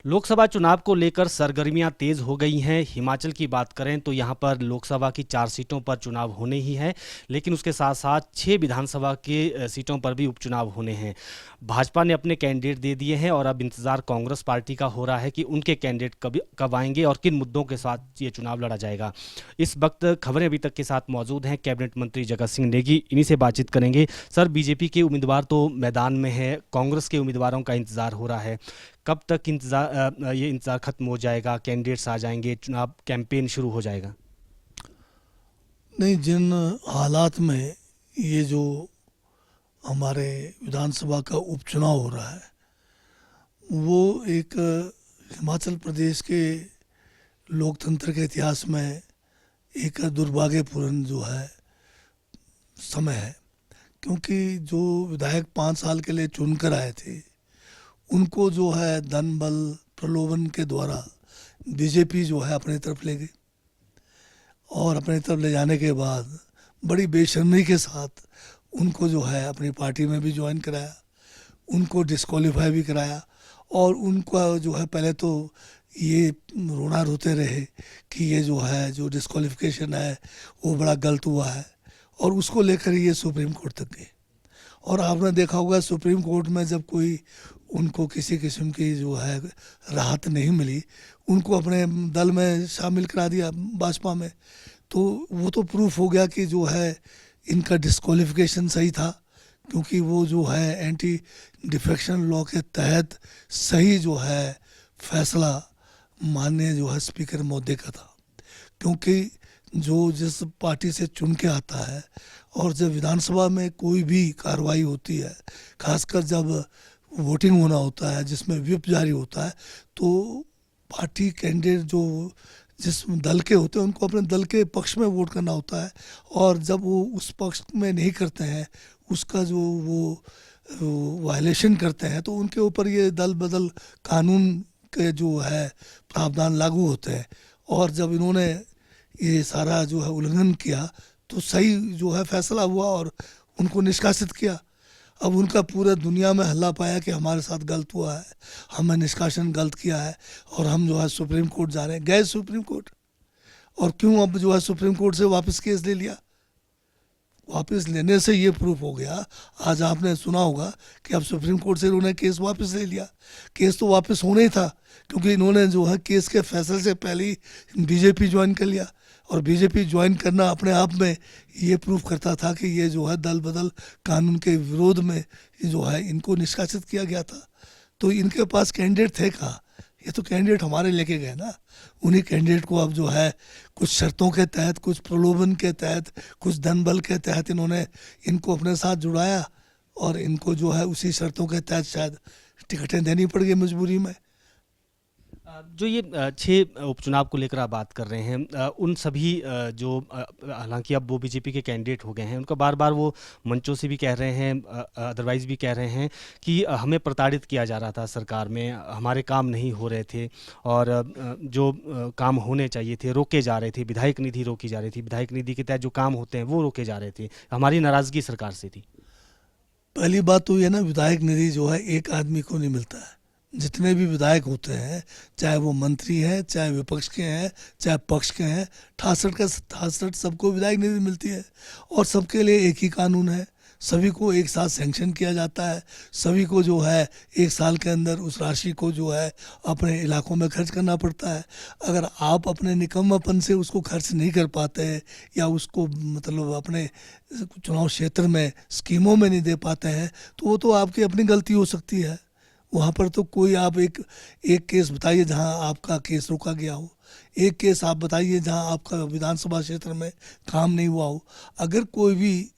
लोकसभा चुनाव को लेकर सरगर्मियां तेज हो गई हैं। हिमाचल की बात करें तो यहां पर लोकसभा की 4 सीटों पर चुनाव होने ही है, लेकिन उसके साथ साथ 6 विधानसभा के सीटों पर भी उपचुनाव होने हैं। भाजपा ने अपने कैंडिडेट दे दिए हैं और अब इंतजार कांग्रेस पार्टी का हो रहा है कि उनके कैंडिडेट कब कब आएंगे और किन मुद्दों के साथ ये चुनाव लड़ा जाएगा। इस वक्त खबरें अभी तक के साथ मौजूद हैं कैबिनेट मंत्री जगत सिंह नेगी, इन्हीं से बातचीत करेंगे। सर, बीजेपी के उम्मीदवार तो मैदान में है, कांग्रेस के उम्मीदवारों का इंतजार हो रहा है। कब तक ये इंतज़ार ख़त्म हो जाएगा, कैंडिडेट्स आ जाएंगे, चुनाव कैंपेन शुरू हो जाएगा? नहीं, जिन हालात में ये जो हमारे विधानसभा का उपचुनाव हो रहा है वो एक हिमाचल प्रदेश के लोकतंत्र के इतिहास में एक दुर्भाग्यपूर्ण जो है समय है। क्योंकि जो विधायक 5 साल के लिए चुनकर आए थे उनको जो है धन बल प्रलोभन के द्वारा बीजेपी जो है अपनी तरफ ले गई और अपनी तरफ ले जाने के बाद बड़ी बेशर्मी के साथ उनको जो है अपनी पार्टी में भी ज्वाइन कराया, उनको डिस्क्वालीफाई भी कराया और उनका जो है पहले तो ये रोना रोते रहे कि ये जो है जो डिस्क्वालिफिकेशन है वो बड़ा गलत हुआ है और उसको लेकर ये सुप्रीम कोर्ट तक गए। और आपने देखा होगा सुप्रीम कोर्ट में जब कोई उनको किसी किस्म की जो है राहत नहीं मिली, उनको अपने दल में शामिल करा दिया भाजपा में। तो वो तो प्रूफ हो गया कि जो है इनका डिस्क्वालिफिकेशन सही था, क्योंकि वो जो है एंटी डिफेक्शन लॉ के तहत सही जो है फैसला माननीय जो है स्पीकर महोदय का था। क्योंकि जो जिस पार्टी से चुन के आता है और जब विधानसभा में कोई भी कार्रवाई होती है, खासकर जब वोटिंग होना होता है जिसमें व्हिप जारी होता है, तो पार्टी कैंडिडेट जो जिस दल के होते हैं उनको अपने दल के पक्ष में वोट करना होता है और जब वो उस पक्ष में नहीं करते हैं, उसका जो वो वायलेशन करते हैं, तो उनके ऊपर ये दल बदल कानून के जो है प्रावधान लागू होते हैं। और जब इन्होंने ये सारा जो है उल्लंघन किया तो सही जो है फैसला हुआ और उनको निष्कासित किया। अब उनका पूरे दुनिया में हल्ला पाया कि हमारे साथ गलत हुआ है, हमने निष्कासन गलत किया है और हम जो है सुप्रीम कोर्ट जा रहे हैं। गए सुप्रीम कोर्ट, और क्यों अब जो है सुप्रीम कोर्ट से वापस केस ले लिया। वापस लेने से ये प्रूफ हो गया, आज आपने सुना होगा कि अब सुप्रीम कोर्ट से इन्होंने केस वापस ले लिया। केस तो वापस होना ही था, क्योंकि इन्होंने जो है केस के फैसले से पहले ही बीजेपी ज्वाइन कर लिया और बीजेपी ज्वाइन करना अपने आप में ये प्रूफ करता था कि ये जो है दल बदल कानून के विरोध में जो है इनको निष्कासित किया गया था। तो इनके पास कैंडिडेट थे कहाँ? ये तो कैंडिडेट हमारे लेके गए ना। उन्हीं कैंडिडेट को अब जो है कुछ शर्तों के तहत, कुछ प्रलोभन के तहत, कुछ धन बल के तहत इन्होंने इनको अपने साथ जुड़ाया और इनको जो है उसी शर्तों के तहत शायद टिकटें देनी पड़ गई मजबूरी में। जो ये 6 उपचुनाव को लेकर आप बात कर रहे हैं, उन सभी जो हालांकि अब वो बीजेपी के कैंडिडेट हो गए हैं, उनका बार बार वो मंचों से भी कह रहे हैं, अदरवाइज भी कह रहे हैं कि हमें प्रताड़ित किया जा रहा था सरकार में, हमारे काम नहीं हो रहे थे और जो काम होने चाहिए थे रोके जा रहे थे, विधायक निधि रोकी जा रही थी, विधायक निधि के तहत जो काम होते हैं वो रोके जा रहे थे, हमारी नाराज़गी सरकार से थी। पहली बात तो ये ना, विधायक निधि जो है एक आदमी को नहीं मिलता है। जितने भी विधायक होते हैं, चाहे वो मंत्री हैं, चाहे विपक्ष के हैं, चाहे पक्ष के हैं, 68 सबको विधायक निधि मिलती है और सबके लिए एक ही कानून है। सभी को एक साथ सैंक्शन किया जाता है, सभी को जो है 1 साल के अंदर उस राशि को जो है अपने इलाकों में खर्च करना पड़ता है। अगर आप अपने निकम्मापन से उसको खर्च नहीं कर पाते हैं या उसको मतलब अपने चुनाव क्षेत्र में स्कीमों में नहीं दे पाते हैं, तो वो तो आपकी अपनी गलती हो सकती है। वहाँ पर तो कोई आप एक केस बताइए जहाँ आपका केस रोका गया हो, एक केस आप बताइए जहाँ आपका विधानसभा क्षेत्र में काम नहीं हुआ हो। अगर कोई भी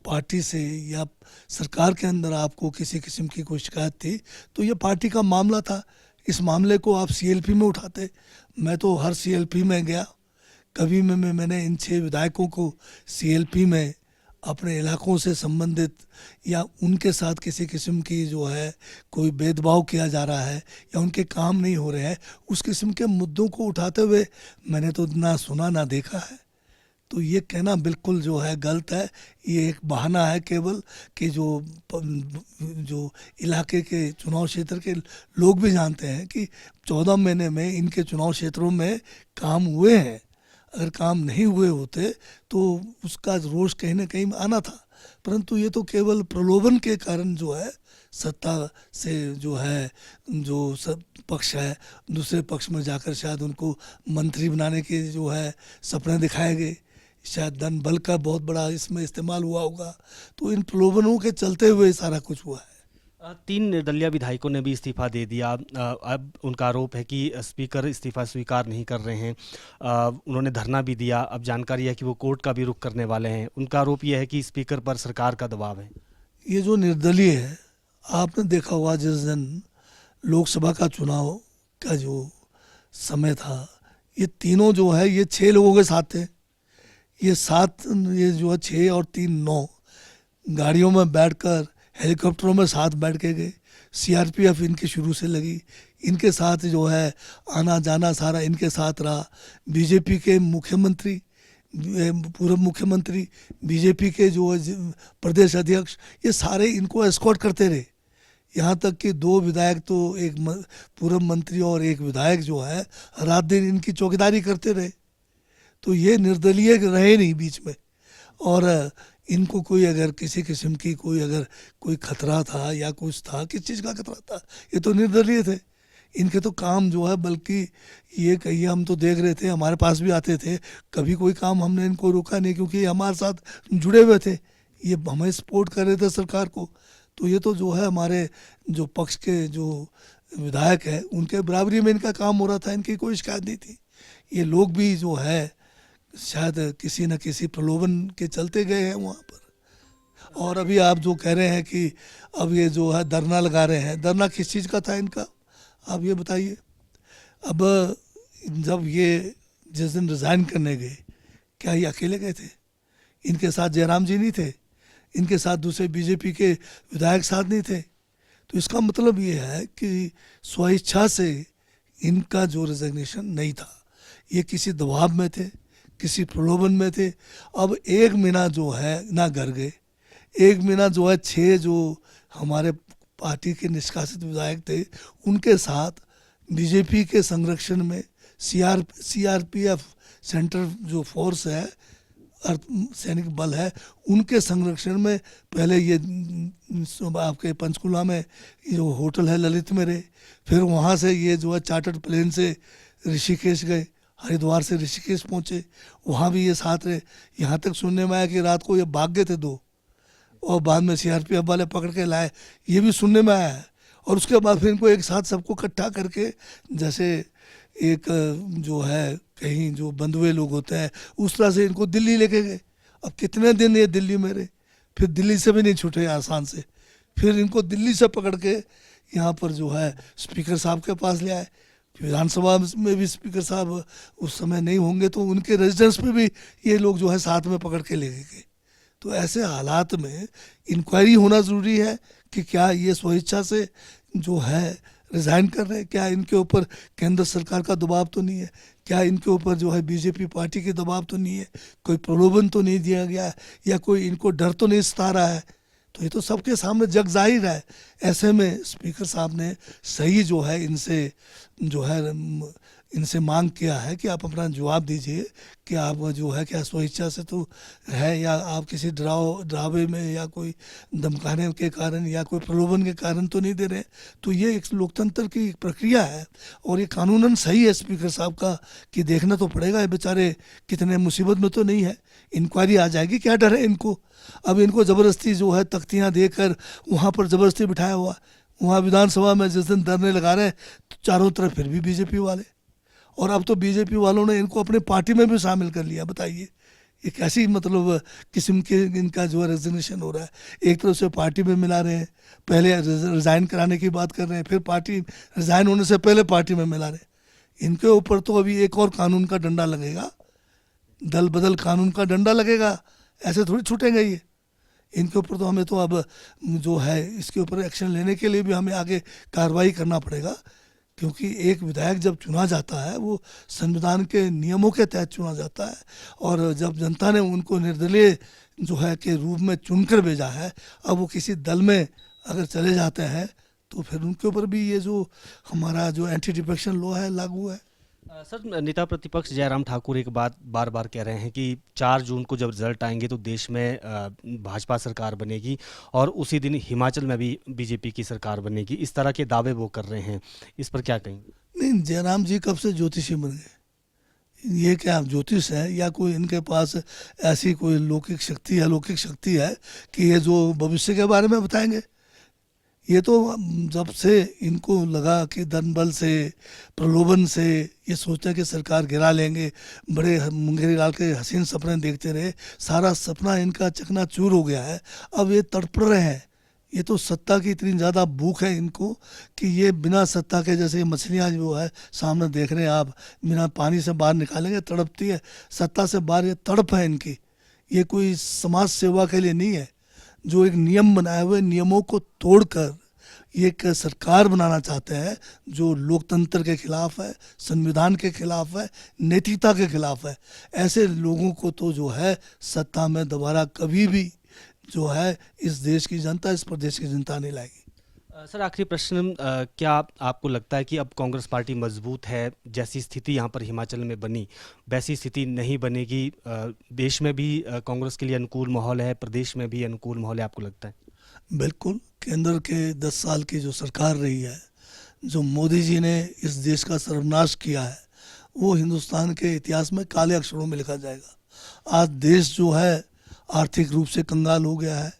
पार्टी से या सरकार के अंदर आपको किसी किस्म की कोई शिकायत थी तो ये पार्टी का मामला था। इस मामले को आप सीएलपी में उठाते। मैं तो हर सीएलपी में गया, कभी मैंने इन 6 विधायकों को सीएलपी में अपने इलाकों से संबंधित या उनके साथ किसी किस्म की जो है कोई भेदभाव किया जा रहा है या उनके काम नहीं हो रहे हैं, उस किस्म के मुद्दों को उठाते हुए मैंने तो ना सुना ना देखा है। तो ये कहना बिल्कुल जो है गलत है। ये एक बहाना है केवल कि जो इलाके के चुनाव क्षेत्र के लोग भी जानते हैं कि 14 महीने में इनके चुनाव क्षेत्रों में काम हुए हैं। अगर काम नहीं हुए होते तो उसका रोष कहीं ना कहीं आना था, परंतु ये तो केवल प्रलोभन के कारण जो है सत्ता से जो है जो सब पक्ष है दूसरे पक्ष में जाकर शायद उनको मंत्री बनाने के जो है सपने दिखाए गए, शायद धन बल का बहुत बड़ा इसमें इस्तेमाल हुआ होगा। तो इन प्रलोभनों के चलते हुए सारा कुछ हुआ है। 3 निर्दलीय विधायकों ने भी इस्तीफा दे दिया। अब उनका आरोप है कि स्पीकर इस्तीफा स्वीकार नहीं कर रहे हैं। उन्होंने धरना भी दिया। अब जानकारी है कि वो कोर्ट का भी रुख करने वाले हैं। उनका आरोप यह है कि स्पीकर पर सरकार का दबाव है। ये जो निर्दलीय है, आपने देखा होगा जिस दिन लोकसभा का चुनाव का जो समय था, ये तीनों जो है ये 6 लोगों के साथ थे। ये जो है 6 और 3 9 गाड़ियों में बैठकर हेलीकॉप्टरों में साथ बैठ के गए। सीआरपीएफ इनके शुरू से लगी, इनके साथ जो है आना जाना सारा इनके साथ रहा। बीजेपी के मुख्यमंत्री, पूर्व मुख्यमंत्री, बीजेपी के जो है प्रदेश अध्यक्ष, ये सारे इनको एस्कॉर्ट करते रहे। यहाँ तक कि 2 विधायक तो एक पूर्व मंत्री और एक विधायक जो है रात दिन इनकी चौकीदारी करते रहे। तो ये निर्दलीय रहे नहीं बीच में। और इनको कोई अगर किसी किस्म की कोई खतरा था या कुछ था, किस चीज़ का खतरा था, ये तो निर्दलीय थे। इनके तो काम जो है, बल्कि ये कहिए हम तो देख रहे थे, हमारे पास भी आते थे, कभी कोई काम हमने इनको रोका नहीं, क्योंकि ये हमारे साथ जुड़े हुए थे, ये हमें सपोर्ट कर रहे थे सरकार को। तो ये तो जो है हमारे जो पक्ष के जो विधायक है उनके बराबरी में इनका काम हो रहा था, इनकी कोई शिकायत नहीं थी। ये लोग भी जो है शायद किसी न किसी प्रलोभन के चलते गए हैं वहाँ पर। और अभी आप जो कह रहे हैं कि अब ये जो है धरना लगा रहे हैं, धरना किस चीज़ का था इनका, आप ये बताइए। अब जब ये जिस दिन रिज़ाइन करने गए, क्या ये अकेले गए थे? इनके साथ जयराम जी नहीं थे, इनके साथ दूसरे बीजेपी के विधायक साथ नहीं थे। तो इसका मतलब ये है कि स्वेच्छा से इनका जो रिजिग्नेशन नहीं था, ये किसी दबाव में थे, किसी प्रलोभन में थे। अब 1 महीना जो है ना घर गए, 1 महीना जो है 6 जो हमारे पार्टी के निष्कासित विधायक थे उनके साथ बीजेपी के संरक्षण में सीआरपीएफ सेंट्रल जो फोर्स है, सैनिक बल है, उनके संरक्षण में पहले ये आपके पंचकुला में जो होटल है ललित में रहे। फिर वहाँ से ये जो है चार्टर्ड प्लेन से ऋषिकेश गए, हरिद्वार से ऋषिकेश पहुँचे, वहाँ भी ये साथ रहे। यहाँ तक सुनने में आया कि रात को ये भाग गए थे 2 और बाद में सीआरपीएफ वाले पकड़ के लाए, ये भी सुनने में आया है। और उसके बाद फिर इनको एक साथ सबको इकट्ठा करके, जैसे एक जो है कहीं जो बंधुए लोग होते हैं उस तरह से इनको दिल्ली लेके गए। अब कितने दिन ये दिल्ली में रहे, फिर दिल्ली से भी नहीं छूटे आसान से। फिर इनको दिल्ली से पकड़ के यहाँ पर जो है स्पीकर साहब के पास ले आए। विधानसभा में भी स्पीकर साहब उस समय नहीं होंगे तो उनके रेजिडेंस पे भी ये लोग जो है साथ में पकड़ के ले गए। तो ऐसे हालात में इंक्वायरी होना ज़रूरी है कि क्या ये स्वेच्छा से जो है रिज़ाइन कर रहे हैं, क्या इनके ऊपर केंद्र सरकार का दबाव तो नहीं है, क्या इनके ऊपर जो है बीजेपी पार्टी के दबाव तो नहीं है, कोई प्रलोभन तो नहीं दिया गया है, या कोई इनको डर तो नहीं सता रहा है। तो ये तो सबके सामने जग जाहिर है। ऐसे में स्पीकर साहब ने सही जो है इनसे मांग किया है कि आप अपना जवाब दीजिए कि आप जो है क्या स्वेच्छा से तो है, या आप किसी डरावे में या कोई धमकाने के कारण या कोई प्रलोभन के कारण तो नहीं दे रहे। तो ये एक लोकतंत्र की प्रक्रिया है और ये कानूनन सही है स्पीकर साहब का कि देखना तो पड़ेगा ये बेचारे कितने मुसीबत में तो नहीं है। इंक्वायरी आ जाएगी, क्या डर है इनको। अब इनको ज़बरदस्ती जो है तख्तियाँ देकर वहाँ पर ज़बरदस्ती बिठाया हुआ, वहाँ विधानसभा में जिस दिन धरने लगा रहे तो चारों तरफ फिर भी बीजेपी वाले, और अब तो बीजेपी वालों ने इनको अपनी पार्टी में भी शामिल कर लिया। बताइए ये कैसी मतलब किस्म के इनका जो है रेजिग्नेशन हो रहा है। एक तरफ से पार्टी में मिला रहे हैं, पहले रिज़ाइन कराने की बात कर रहे हैं, फिर पार्टी रिज़ाइन होने से पहले पार्टी में मिला रहे हैं। इनके ऊपर तो अभी एक और कानून का डंडा लगेगा, दल बदल कानून का डंडा लगेगा, ऐसे थोड़ी छूटेंगे ये। इनके ऊपर तो हमें तो अब जो है इसके ऊपर एक्शन लेने के लिए भी हमें आगे कार्रवाई करना पड़ेगा क्योंकि एक विधायक जब चुना जाता है वो संविधान के नियमों के तहत चुना जाता है, और जब जनता ने उनको निर्दलीय जो है के रूप में चुनकर भेजा है, अब वो किसी दल में अगर चले जाते हैं तो फिर उनके ऊपर भी ये जो हमारा जो एंटी डिफेक्शन लॉ है लागू है। सर, नेता प्रतिपक्ष जयराम ठाकुर एक बात बार बार कह रहे हैं कि 4 जून को जब रिजल्ट आएंगे तो देश में भाजपा सरकार बनेगी और उसी दिन हिमाचल में भी बीजेपी की सरकार बनेगी। इस तरह के दावे वो कर रहे हैं, इस पर क्या कहेंगे? नहीं, जयराम जी कब से ज्योतिषी बन गए? ये क्या ज्योतिष है या कोई इनके पास ऐसी कोई अलौकिक शक्ति है कि ये जो भविष्य के बारे में बताएंगे? ये तो जब से इनको लगा कि धन बल से, प्रलोभन से ये सोचते हैं कि सरकार गिरा लेंगे, बड़े मुंगेरी लाल के हसीन सपने देखते रहे, सारा सपना इनका चकनाचूर हो गया है। अब ये तड़प रहे हैं। ये तो सत्ता की इतनी ज़्यादा भूख है इनको कि ये बिना सत्ता के, जैसे मछलियाँ जो है सामने देख रहे हैं आप, बिना पानी से बाहर निकालेंगे तड़पती है, सत्ता से बाहर ये तड़प है इनकी। ये कोई समाज सेवा के लिए नहीं है। जो एक नियम बनाए हुए नियमों को तोड़कर ये एक सरकार बनाना चाहते हैं जो लोकतंत्र के खिलाफ है, संविधान के खिलाफ है, नैतिकता के खिलाफ है। ऐसे लोगों को तो जो है सत्ता में दोबारा कभी भी जो है इस देश की जनता, इस प्रदेश की जनता नहीं लाएगी। सर, आखिरी प्रश्न, क्या आपको लगता है कि अब कांग्रेस पार्टी मजबूत है? जैसी स्थिति यहाँ पर हिमाचल में बनी वैसी स्थिति नहीं बनेगी? देश में भी कांग्रेस के लिए अनुकूल माहौल है, प्रदेश में भी अनुकूल माहौल है, आपको लगता है? बिल्कुल। केंद्र के 10 साल की जो सरकार रही है, जो मोदी जी ने इस देश का सर्वनाश किया है, वो हिंदुस्तान के इतिहास में काले अक्षरों में लिखा जाएगा। आज देश जो है आर्थिक रूप से कंगाल हो गया है।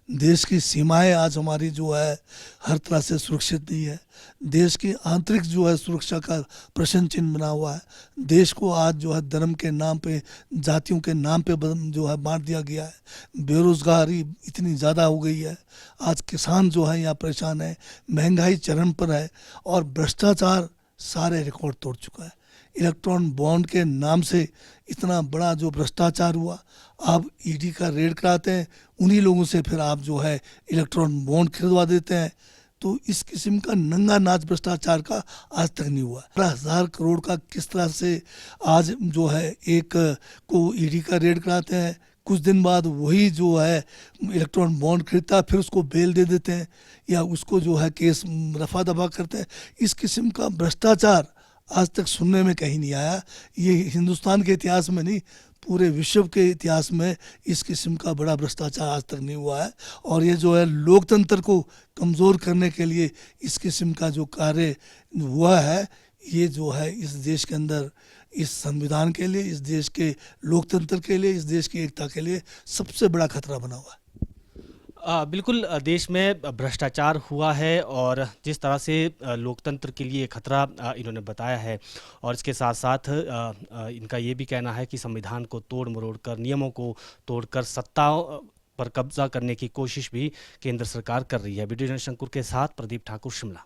देश की सीमाएं आज हमारी जो है हर तरह से सुरक्षित नहीं है। देश की आंतरिक जो है सुरक्षा का प्रश्न चिन्ह बना हुआ है। देश को आज जो है धर्म के नाम पे, जातियों के नाम पे जो है बांट दिया गया है। बेरोजगारी इतनी ज़्यादा हो गई है। आज किसान जो है यहाँ परेशान है, महंगाई चरम पर है और भ्रष्टाचार सारे रिकॉर्ड तोड़ चुका है। इलेक्ट्रॉन बॉन्ड के नाम से इतना बड़ा जो भ्रष्टाचार हुआ, आप ईडी का रेड कराते हैं, उन्हीं लोगों से फिर आप जो है इलेक्ट्रॉन बॉन्ड खरीदवा देते हैं। तो इस किस्म का नंगा नाच भ्रष्टाचार का आज तक नहीं हुआ। 10,000 करोड़ का किस तरह से आज जो है एक को ईडी का रेड कराते हैं, कुछ दिन बाद वही जो है इलेक्ट्रॉन बॉन्ड खरीदता है, फिर उसको बेल दे देते हैं या उसको जो है केस रफा दफा करते हैं। इस किस्म का भ्रष्टाचार आज तक सुनने में कहीं नहीं आया। ये हिंदुस्तान के इतिहास में नहीं, पूरे विश्व के इतिहास में इस किस्म का बड़ा भ्रष्टाचार आज तक नहीं हुआ है। और ये जो है लोकतंत्र को कमज़ोर करने के लिए इस किस्म का जो कार्य हुआ है, ये जो है इस देश के अंदर, इस संविधान के लिए, इस देश के लोकतंत्र के लिए, इस देश की एकता के लिए सबसे बड़ा खतरा बना हुआ है। बिल्कुल, देश में भ्रष्टाचार हुआ है और जिस तरह से लोकतंत्र के लिए खतरा इन्होंने बताया है, और इसके साथ साथ इनका ये भी कहना है कि संविधान को तोड़ मरोड़ कर, नियमों को तोड़कर सत्ता पर कब्जा करने की कोशिश भी केंद्र सरकार कर रही है। वीडियो जर्नलिस्ट शंकुर के साथ प्रदीप ठाकुर, शिमला।